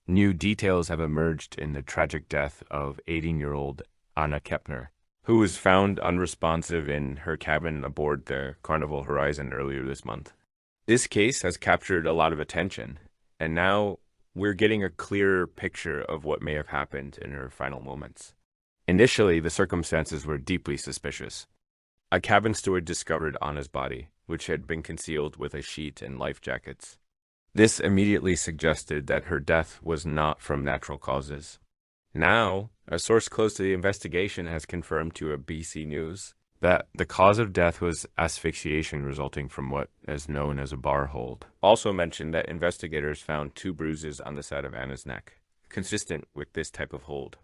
New details have emerged in the tragic death of 18-year-old Anna Hepner, who was found unresponsive in her cabin aboard the Carnival Horizon earlier this month. This case has captured a lot of attention, and now we're getting a clearer picture of what may have happened in her final moments. Initially, the circumstances were deeply suspicious. A cabin steward discovered Anna's body, which had been concealed with a sheet and life jackets. This immediately suggested that her death was not from natural causes. Now, a source close to the investigation has confirmed to a BC News that the cause of death was asphyxiation resulting from what is known as a bar hold. Also mentioned that investigators found 2 bruises on the side of Anna's neck, consistent with this type of hold.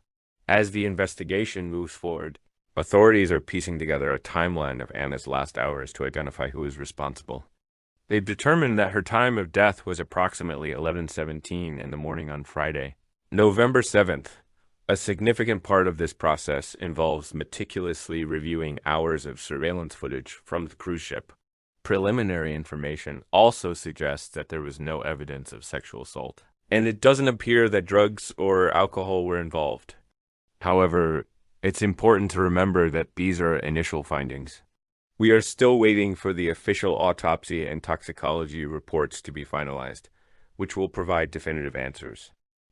As the investigation moves forward, authorities are piecing together a timeline of Anna's last hours to identify who is responsible. They've determined that her time of death was approximately 11:17 in the morning on Friday, November 7th. A significant part of this process involves meticulously reviewing hours of surveillance footage from the cruise ship. Preliminary information also suggests that there was no evidence of sexual assault, and it doesn't appear that drugs or alcohol were involved. However, it's important to remember that these are initial findings. We are still waiting for the official autopsy and toxicology reports to be finalized, which will provide definitive answers.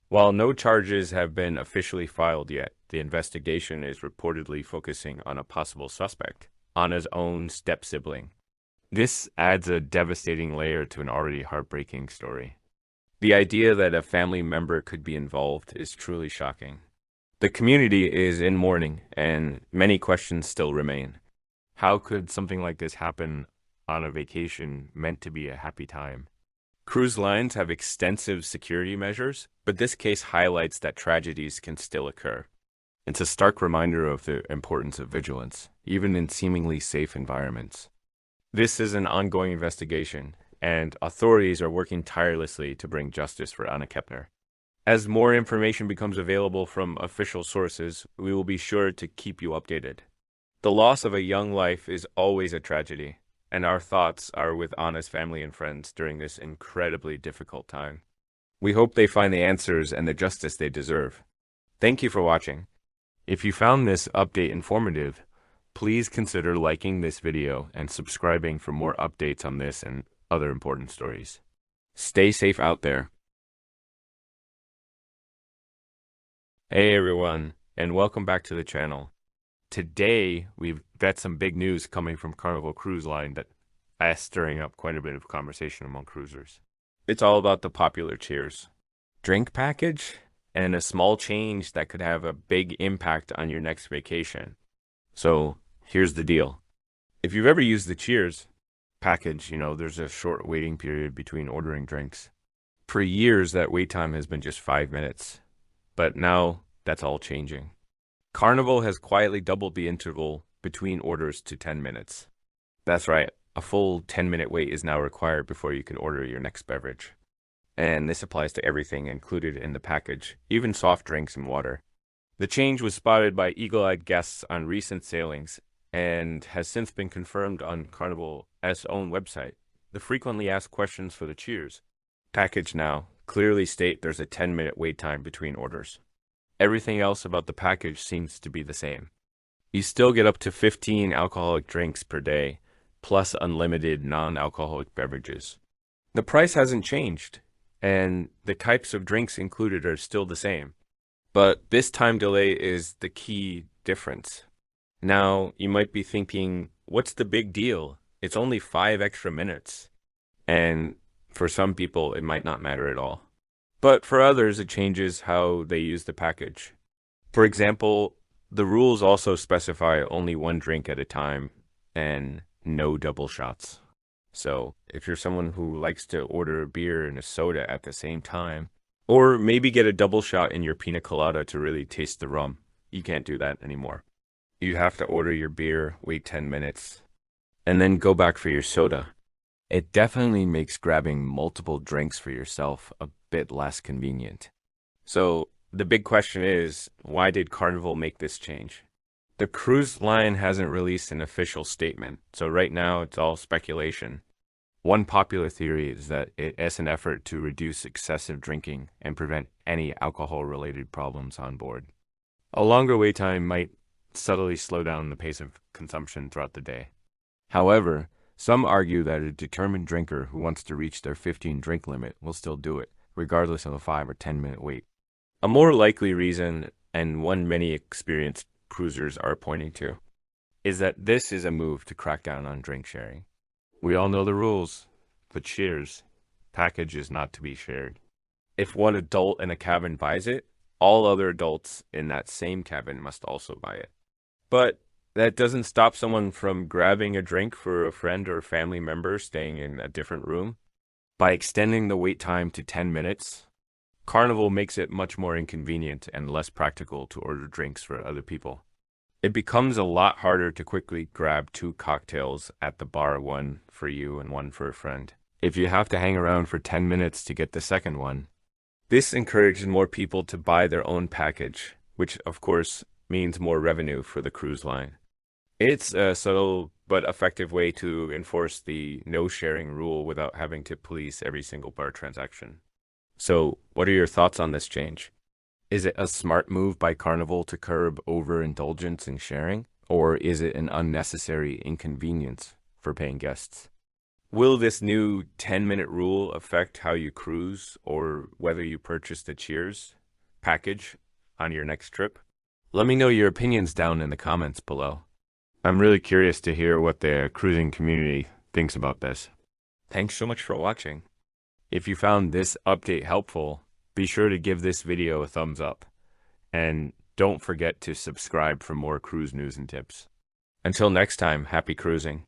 While no charges have been officially filed yet, the investigation is reportedly focusing on a possible suspect, Anna's own step-sibling. This adds a devastating layer to an already heartbreaking story. The idea that a family member could be involved is truly shocking. The community is in mourning, and many questions still remain. How could something like this happen on a vacation meant to be a happy time? Cruise lines have extensive security measures, but this case highlights that tragedies can still occur. It's a stark reminder of the importance of vigilance, even in seemingly safe environments. This is an ongoing investigation, and authorities are working tirelessly to bring justice for Anna Hepner. As more information becomes available from official sources, we will be sure to keep you updated. The loss of a young life is always a tragedy, and our thoughts are with Anna's family and friends during this incredibly difficult time. We hope they find the answers and the justice they deserve. Thank you for watching. If you found this update informative, please consider liking this video and subscribing for more updates on this and other important stories. Stay safe out there. Hey everyone, and welcome back to the channel. Today, we've got some big news coming from Carnival Cruise Line that is stirring up quite a bit of conversation among cruisers. It's all about the popular Cheers drink package and a small change that could have a big impact on your next vacation. So, here's the deal. If you've ever used the Cheers package, there's a short waiting period between ordering drinks. For years, that wait time has been just 5 minutes. But now, that's all changing. Carnival has quietly doubled the interval between orders to 10 minutes. That's right, a full 10-minute wait is now required before you can order your next beverage. And this applies to everything included in the package, even soft drinks and water. The change was spotted by eagle-eyed guests on recent sailings and has since been confirmed on Carnival's own website. The frequently asked questions for the Cheers package now clearly state there's a 10-minute wait time between orders. Everything else about the package seems to be the same. You still get up to 15 alcoholic drinks per day, plus unlimited non-alcoholic beverages. The price hasn't changed, and the types of drinks included are still the same. But this time delay is the key difference. Now, you might be thinking, what's the big deal? It's only 5 extra minutes. And for some people, it might not matter at all. But for others, it changes how they use the package. For example, the rules also specify only 1 drink at a time and no double shots. So if you're someone who likes to order a beer and a soda at the same time, or maybe get a double shot in your pina colada to really taste the rum, you can't do that anymore. You have to order your beer, wait 10 minutes, and then go back for your soda. It definitely makes grabbing multiple drinks for yourself a bit less convenient. So the big question is, why did Carnival make this change? The cruise line hasn't released an official statement, so right now it's all speculation. One popular theory is that it's an effort to reduce excessive drinking and prevent any alcohol-related problems on board. A longer wait time might subtly slow down the pace of consumption throughout the day. However, some argue that a determined drinker who wants to reach their 15 drink limit will still do it, regardless of a 5 or 10-minute wait. A more likely reason, and one many experienced cruisers are pointing to, is that this is a move to crack down on drink sharing. We all know the rules, but cheers. Package is not to be shared. If one adult in a cabin buys it, all other adults in that same cabin must also buy it. But that doesn't stop someone from grabbing a drink for a friend or family member staying in a different room. By extending the wait time to 10 minutes, Carnival makes it much more inconvenient and less practical to order drinks for other people. It becomes a lot harder to quickly grab 2 cocktails at the bar, one for you and one for a friend, if you have to hang around for 10 minutes to get the second one. This encourages more people to buy their own package, which of course means more revenue for the cruise line. It's a subtle but effective way to enforce the no sharing rule without having to police every single bar transaction. So, what are your thoughts on this change? Is it a smart move by Carnival to curb overindulgence in sharing, or is it an unnecessary inconvenience for paying guests? Will this new 10-minute rule affect how you cruise or whether you purchase the Cheers package on your next trip? Let me know your opinions down in the comments below. I'm really curious to hear what the cruising community thinks about this. Thanks so much for watching. If you found this update helpful, be sure to give this video a thumbs up. And don't forget to subscribe for more cruise news and tips. Until next time, happy cruising.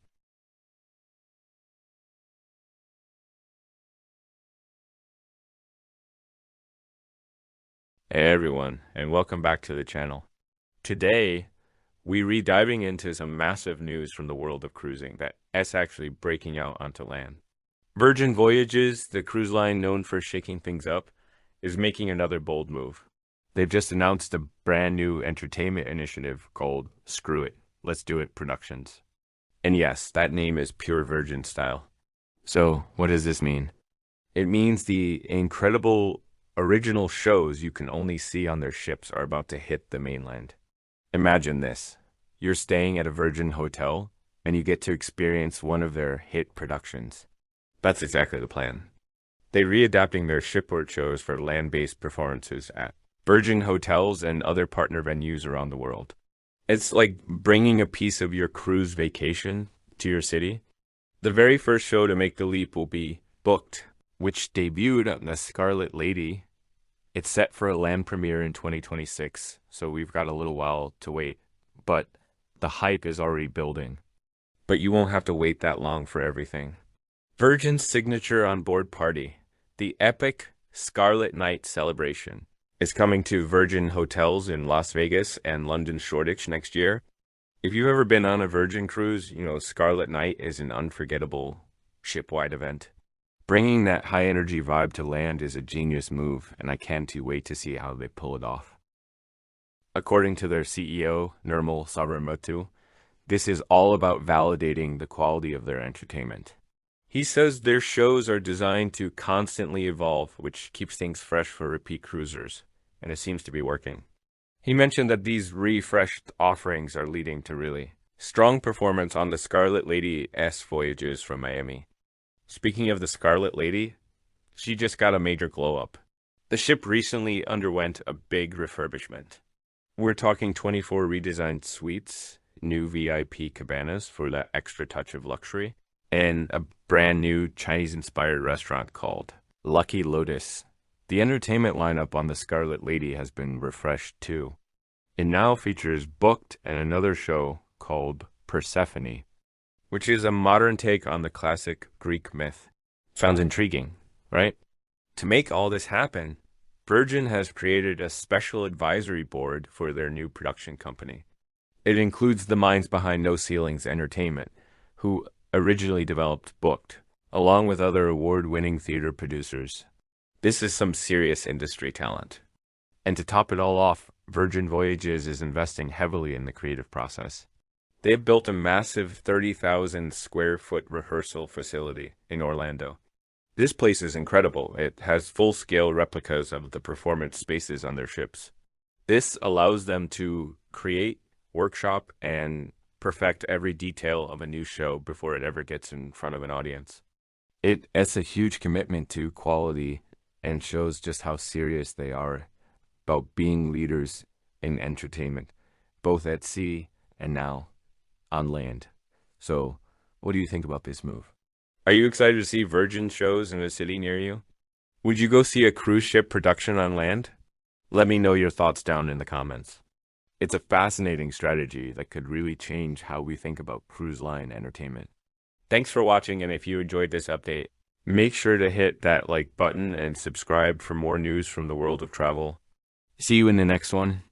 Hey everyone, and welcome back to the channel. Today, we re-diving into some massive news from the world of cruising that's actually breaking out onto land. Virgin Voyages, the cruise line known for shaking things up, is making another bold move. They've just announced a brand new entertainment initiative called Screw It, Let's Do It Productions. And yes, that name is pure Virgin style. So, what does this mean? It means the incredible original shows you can only see on their ships are about to hit the mainland. Imagine this. You're staying at a Virgin hotel, and you get to experience one of their hit productions. That's exactly the plan. They're readapting their shipboard shows for land-based performances at Virgin hotels and other partner venues around the world. It's like bringing a piece of your cruise vacation to your city. The very first show to make the leap will be Booked, which debuted on the Scarlet Lady. It's set for a land premiere in 2026, so we've got a little while to wait, but the hype is already building. But you won't have to wait that long for everything. Virgin's signature on-board party, the epic Scarlet Night celebration, is coming to Virgin hotels in Las Vegas and London Shoreditch next year. If you've ever been on a Virgin cruise, you know Scarlet Night is an unforgettable ship-wide event. Bringing that high-energy vibe to land is a genius move, and I can't wait to see how they pull it off. According to their CEO, Nirmal Sabarmuthu, this is all about validating the quality of their entertainment. He says their shows are designed to constantly evolve, which keeps things fresh for repeat cruisers, and it seems to be working. He mentioned that these refreshed offerings are leading to really strong performance on the Scarlet Lady S voyages from Miami. Speaking of the Scarlet Lady, she just got a major glow-up. The ship recently underwent a big refurbishment. We're talking 24 redesigned suites, new VIP cabanas for that extra touch of luxury, and a brand new Chinese-inspired restaurant called Lucky Lotus. The entertainment lineup on the Scarlet Lady has been refreshed too. It now features Booked and another show called Persephone, which is a modern take on the classic Greek myth. Sounds intriguing, right? To make all this happen, Virgin has created a special advisory board for their new production company. It includes the minds behind No Ceilings Entertainment, who originally developed Booked, along with other award-winning theater producers. This is some serious industry talent. And to top it all off, Virgin Voyages is investing heavily in the creative process. They have built a massive 30,000 square foot rehearsal facility in Orlando. This place is incredible. It has full-scale replicas of the performance spaces on their ships. This allows them to create, workshop, and perfect every detail of a new show before it ever gets in front of an audience. It's a huge commitment to quality and shows just how serious they are about being leaders in entertainment, both at sea and now on land. So, what do you think about this move? Are you excited to see Virgin shows in a city near you? Would you go see a cruise ship production on land? Let me know your thoughts down in the comments. It's a fascinating strategy that could really change how we think about cruise line entertainment. Thanks for watching, and if you enjoyed this update, make sure to hit that like button and subscribe for more news from the world of travel. See you in the next one.